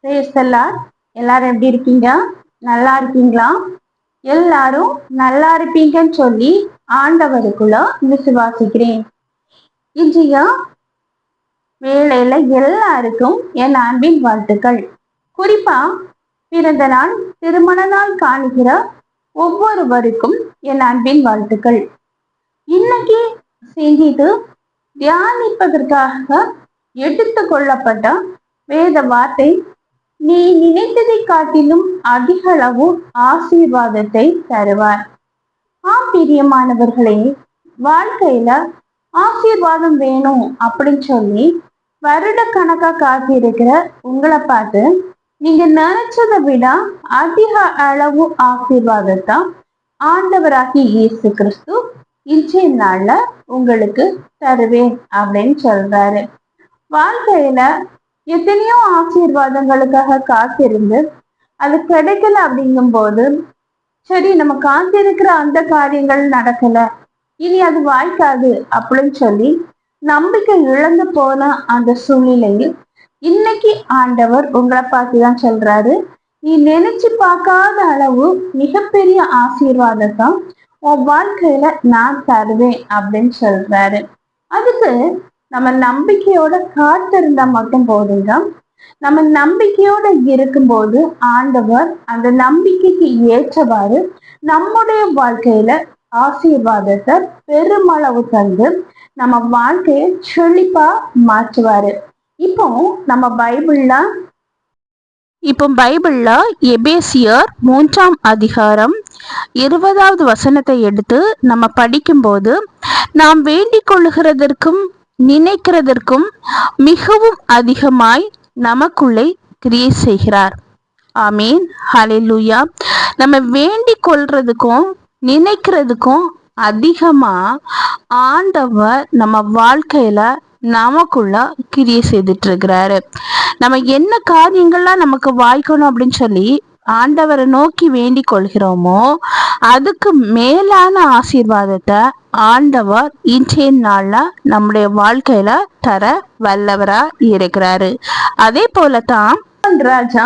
எல்லாரும் எப்படி இருக்கீங்க? நல்லா இருக்கீங்களா? எல்லாரும் நல்லா இருப்பீங்கன்னு சொல்லி ஆண்டவருக்குள்ள விசுவாசிக்கிறேன். இன்றைய வேளையில எல்லாருக்கும் என் அன்பின் வாழ்த்துக்கள். குறிப்பா பிறந்த நாள், திருமண நாள் காணுகிற ஒவ்வொருவருக்கும் என் அன்பின் வாழ்த்துக்கள். இன்னைக்கு செய்திட்டு தியானிப்பதற்காக எடுத்து கொள்ளப்பட்ட வேத வார்த்தை, நீ நினைத்ததை காட்டிலும் அதிக அளவு ஆசீர்வாதத்தை தருவார். பிரியமானவர்களே, வாழ்க்கையில ஆசீர்வாதம் வேணும் அப்படின்னு சொல்லி வருட கணக்கா காத்திருக்கிற உங்களை பார்த்து நீங்க நினைச்சதை விட அதிக அளவு ஆசீர்வாதத்தை ஆண்டவராகி இயேசு கிறிஸ்து இன்றைய நாள்ல உங்களுக்கு தருவேன் அப்படின்னு சொல்றாரு. வாழ்க்கையில எத்தனையோ ஆசீர்வாதங்களுக்காக காத்திருந்து அது கிடைக்கல அப்படிங்கும் போது, சரி நம்ம காத்திருக்கிற அந்த காரியங்கள் நடக்கல, இனி அது வாய்க்காது அப்படின்னு சொல்லி நம்பிக்கை இழந்து போன அந்த சூழ்நிலையில் இன்னைக்கு ஆண்டவர் உங்களை பார்த்துதான் சொல்றாரு, நீ நினைச்சு பார்க்காத அளவு மிகப்பெரிய ஆசீர்வாதத்தை உன் வாழ்க்கையில நான் தருவேன் அப்படின்னு சொல்றாரு. அதுக்கு நம்ம நம்பிக்கையோட காத்திருந்தா மட்டும் போதுங்க. நம்ம நம்பிக்கையோட இருக்கும்போது ஆண்டவர் அந்த நம்பிக்கைக்கு ஏற்றவாறு நம்முடைய வாழ்க்கையில ஆசீர்வாதத்தை பெருமளவு தந்து நம்ம வாழ்க்கையை செழிப்பா மாற்றுவாரு. இப்போ நம்ம பைபிள்ல எபேசியர் 3ஆம் அதிகாரம் 20வது வசனத்தை எடுத்து நம்ம படிக்கும்போது, நாம் வேண்டிக் கொள்ளுகிறதற்கும் நினைக்கிறதற்கும் மிகவும் அதிகமாய் நமக்குள்ளே கிரியை செய்கிறார். ஆமீன், ஹல்லேலூயா. நம்ம வேண்டிக் கொள்றதுக்கும் நினைக்கிறதுக்கும் அதிகமா ஆண்டவர் நம்ம வாழ்க்கையில நமக்குள்ள கிரியை செய்துட்டு இருக்கிறாரு. நம்ம என்ன காரியங்கள்லாம் நமக்கு வாய்க்கணும் அப்படின்னு சொல்லி ஆண்டவரை நோக்கி வேண்டிக் கொள்கிறோமோ அதுக்கு மேலான ஆசீர்வாதத்தை ஆண்டவர் இன்றைய நாள்ல நம்முடைய வாழ்க்கையில தர வல்லவரா இருக்கிறாரு. அதே போலதான் ராஜா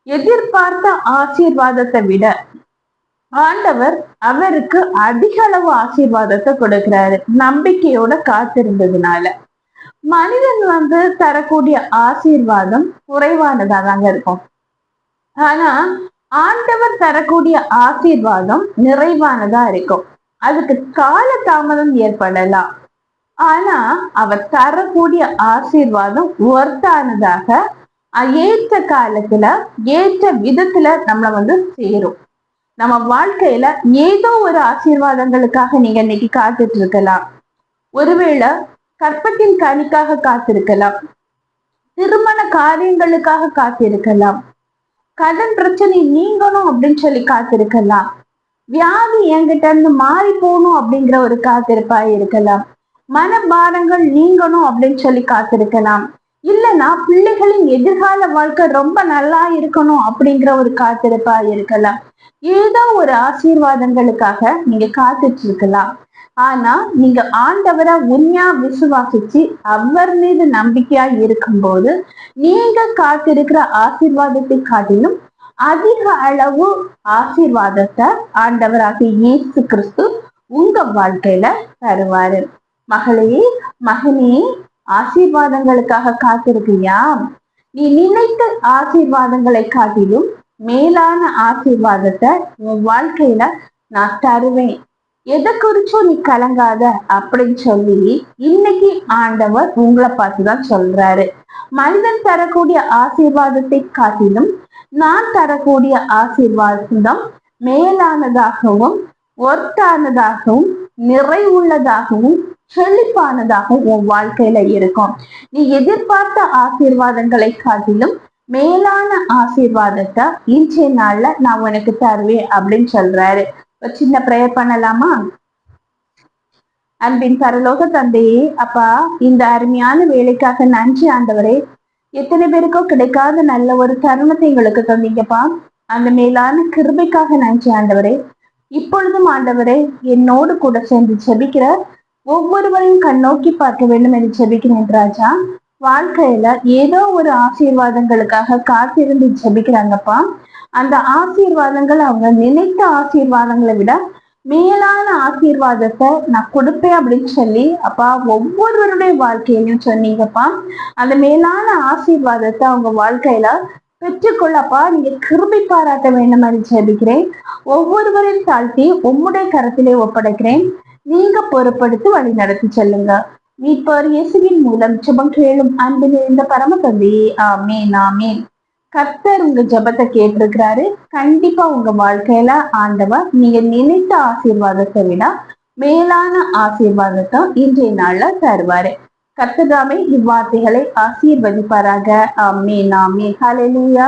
எதிர்பார்த்த ஆசீர்வாதத்தை விட ஆண்டவர் அவருக்கு அதிக அளவு ஆசீர்வாதத்தை கொடுக்கிறாரு, நம்பிக்கையோட காத்திருந்ததுனால. மனிதன் தரக்கூடிய ஆசீர்வாதம் குறைவானதா தாங்க இருக்கும். ஆனா ஆண்டவர் தரக்கூடிய ஆசீர்வாதம் நிறைவானதா இருக்கும். அதுக்கு கால தாமதம் ஏற்படலாம், ஆனா அவர் தரக்கூடிய ஆசீர்வாதம் ஒர்த்தானதாக ஏற்ற காலத்துல ஏற்ற விதத்துல நம்மள சேரும். நம்ம வாழ்க்கையில ஏதோ ஒரு ஆசீர்வாதங்களுக்காக நீங்க இன்னைக்கு காத்துட்டு இருக்கலாம். ஒருவேளை கற்பத்தின் கனிக்காக காத்திருக்கலாம், திருமண காரியங்களுக்காக காத்திருக்கலாம், கடன் பிரச்சனை நீங்கணும் அப்படின்னு சொல்லி காத்திருக்கலாம், வியாதி என்கிட்ட இருந்து மாறி போகணும் அப்படிங்கிற ஒரு காத்திருப்பா இருக்கலாம், மனபாரங்கள் நீங்கணும் அப்படின்னு சொல்லி காத்திருக்கலாம், இல்லைன்னா பிள்ளைகளின் எதிர்கால வாழ்க்கை ரொம்ப நல்லா இருக்கணும் அப்படிங்கிற ஒரு காத்திருப்பா இருக்கலாம். ஏதோ ஒரு ஆசீர்வாதங்களுக்காக நீங்க காத்துட்டு இருக்கலாம். ஆனா நீங்க ஆண்டவரை உண்மையா விசுவாசிச்சு அவர் மீது நம்பிக்கையா இருக்கும்போது நீங்க காத்திருக்கிற ஆசீர்வாதத்தை காட்டிலும் அதிக அளவு ஆசீர்வாதத்தை ஆண்டவராகிய இயேசு கிறிஸ்து உங்க வாழ்க்கையில தருவாரு. மகளே, மகனே, ஆசீர்வாதங்களுக்காக காத்திருக்கியா? நீ நினைத்த ஆசீர்வாதங்களை காட்டிலும் மேலான ஆசீர்வாதத்தை உன் வாழ்க்கையில நான் தருவேன், எதை குறிச்சும் நீ கலங்காத அப்படின்னு சொல்லி இன்னைக்கு ஆண்டவர் உங்களை பார்த்துதான் சொல்றாரு. மனிதன் தரக்கூடிய ஆசீர்வாதத்தை காட்டிலும் நான் தரக்கூடிய ஆசீர்வாதம் மேலானதாகவும் ஒர்த்தானதாகவும் நிறைவுள்ளதாகவும் செழிப்பானதாகவும் உன் வாழ்க்கையில இருக்கும். நீ எதிர்பார்த்த ஆசீர்வாதங்களை காட்டிலும் மேலான ஆசீர்வாதத்தை இன்றைய நாள்ல நான் உனக்கு தருவேன் அப்படின்னு சொல்றாரு. ஒரு சின்ன பிரேயர் பண்ணலாமா? அன்பின் பரலோக தந்தையே, அப்பா, இந்த அருமையான வேலைக்காக நன்றி ஆண்டவரே. எத்தனை பேருக்கோ கிடைக்காத நல்ல ஒரு தருணத்தை எங்களுக்கு தந்தீங்கப்பா. அந்த மேலான கிருபைக்காக நன்றி ஆண்டவரே. இப்பொழுதும் ஆண்டவரே என்னோடு கூட சேர்ந்து செபிக்கிற ஒவ்வொருவரையும் கண்ணோக்கி பார்க்க வேண்டும் என்று செபிக்கிறேன் ராஜா. வாழ்க்கையில ஏதோ ஒரு ஆசீர்வாதங்களுக்காக காத்திருந்து ஜெபிக்கிறாங்கப்பா. அந்த ஆசீர்வாதங்கள் அவங்க நினைத்த ஆசீர்வாதங்களை விட மேலான ஆசீர்வாதத்தை நான் கொடுப்பேன் அப்படின்னு சொல்லி அப்பா ஒவ்வொருவருடைய வாழ்க்கையிலும் சொன்னீங்கப்பா. அந்த மேலான ஆசீர்வாதத்தை அவங்க வாழ்க்கையில பெற்றுக்கொள்ளப்பா நீங்க கிருபை பாராட்ட வேண்டும் என்று ஜெபிக்கிறேன். ஒவ்வொருவரையும் தாழ்த்தி உம்முடைய கரத்திலே ஒப்படைக்கிறேன். நீங்க பொறுப்படுத்தி வழி நடத்தி செல்லுங்க. மீட்பர் இயேசுவின் மூலம் ஜெபம் கேளும் அன்பு நிறைந்த பரம தந்தையே, ஆமேன் ஆமேன். கர்த்தர் உங்க ஜெபத்தை கேட்டிருக்கிறாரு. கண்டிப்பா உங்க வாழ்க்கையில ஆண்டவர் நீங்க நினைத்த ஆசீர்வாதத்தை விட மேலான ஆசீர்வாதத்தை இன்றைய நாள்ல தருவாரு. கர்த்ததாமே இவ்வார்த்தைகளை ஆசீர்வதிப்பாராக. ஆமேன் ஆமேன். ஹல்லேலூயா.